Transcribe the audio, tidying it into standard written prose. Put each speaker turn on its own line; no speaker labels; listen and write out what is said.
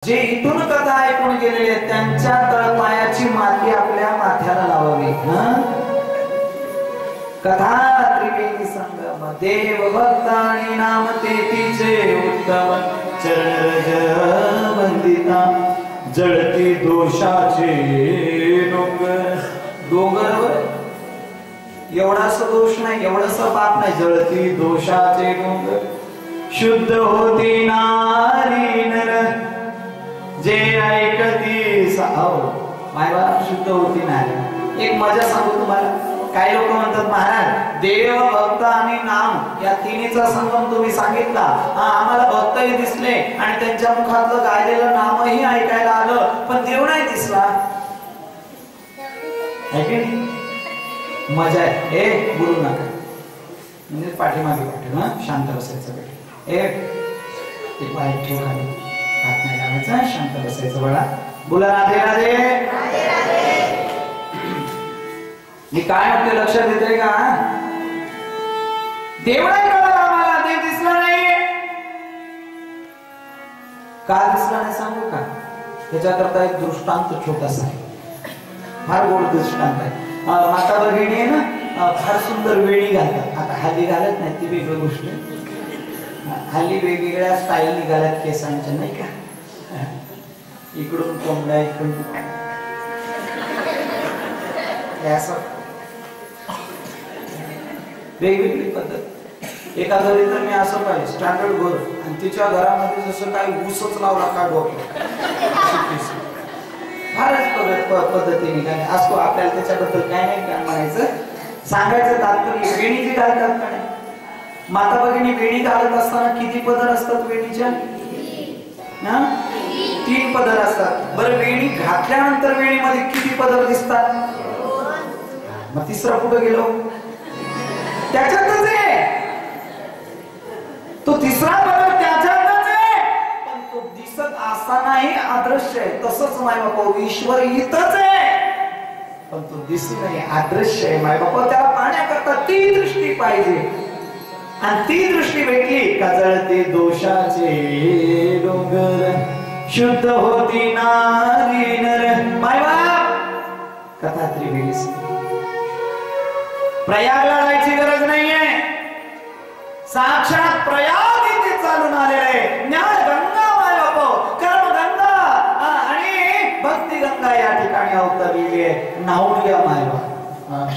जे इथून कथा ऐकून गेलेले त्यांच्या तळपायाची माती आपल्या माथ्याला लावावी। कथा त्रिवेणी संगम देव भक्त आणि नाम तेतीचे उत्तम चरण वंदिता जळती दोषाचे डोंगर डोंगरवर एवढासा दोष नाही, एवढासा पाप नाही, जळती दोषाचे डोंगर शुद्ध होती नारी नर जे ऐकती साव मायवा शुद्ध होती नारी। एक मजा सांगू तुम्हाला, काही लोक म्हणतात महाराज देव भक्त आणि नाम या तिन्हीचा संगम तुम्ही सांगितला, आम्हाला भक्तही दिसले आणि त्यांच्या मुखातलं गायलेलं नामही ऐकायला आलं, पण देव नाही दिसला। मजा आहे, ए बोलू नका, म्हणजे पाठीमागे पाठीमा शांत बसायचं बेटा, एक पाय ठेव खाली, हात नाही लावायचा, शांत बसायचं बाळा, बोला राधे राधे राधे। मी काय म्हणते लक्षात येते का? देव नाही कळला आम्हाला, देव दिसला नाही, का दिसला नाही सांगू का? त्याच्याकरता एक दृष्टांत छोटासा आहे, फार गोड दृष्टांत आहे। माता भगिनी आहे ना, फार सुंदर वेणी घालतात, आता हल्ली घालत नाही ती वेगळी गोष्ट, हल्ली वेगवेगळ्या स्टाईल निघाल्यात केसांच्या नाही का, इकडून कोंबडा इकडून वेगवेगळी पद्धत। एका घरी तर मी असं पाहिजे स्टँडर्ड घर आणि तिच्या घरामध्ये जसं काही ऊसच लावला का डोक्यात, फारच पद्धती निघाली असतो। आपल्याला त्याच्याबद्दल काय नाही काय म्हणायचं, सांगायचं तात्पर्य वेणी जी घालतात का नाही, माता भगिनी वेणी घालत असताना किती पदर असतात वेणीच्या? 3 पदर असतात। बरं वेणी घातल्यानंतर वेणीमध्ये किती पदर दिसतात? मग तिसरा कुठे गेलो? त्याच्यातच आहे तो तिसरा पदर, त्याच्यातच आहे, पण तो दिसत असतानाही अदृश्य आहे। तसंच माय बापा ईश्वर इथंच आहे, पण तो दिसत नाही, अदृश्य आहे। माय बापा त्याला पाहण्याकरता ती दृष्टी पाहिजे, आणि ती दृष्टी भेटली का जळते दोषाचे डोंगर शुद्ध होती नारी नर। माय बाप कथा त्रिवेणी प्रयागला जायची गरज नाहीये, साक्षात प्रयाग इथे चालून आलेले ज्ञान गंगा माय बाप, कर्म गंगा आणि भक्ती गंगा या ठिकाणी अवतरलेली आहे। नाहून घ्या माय बाप।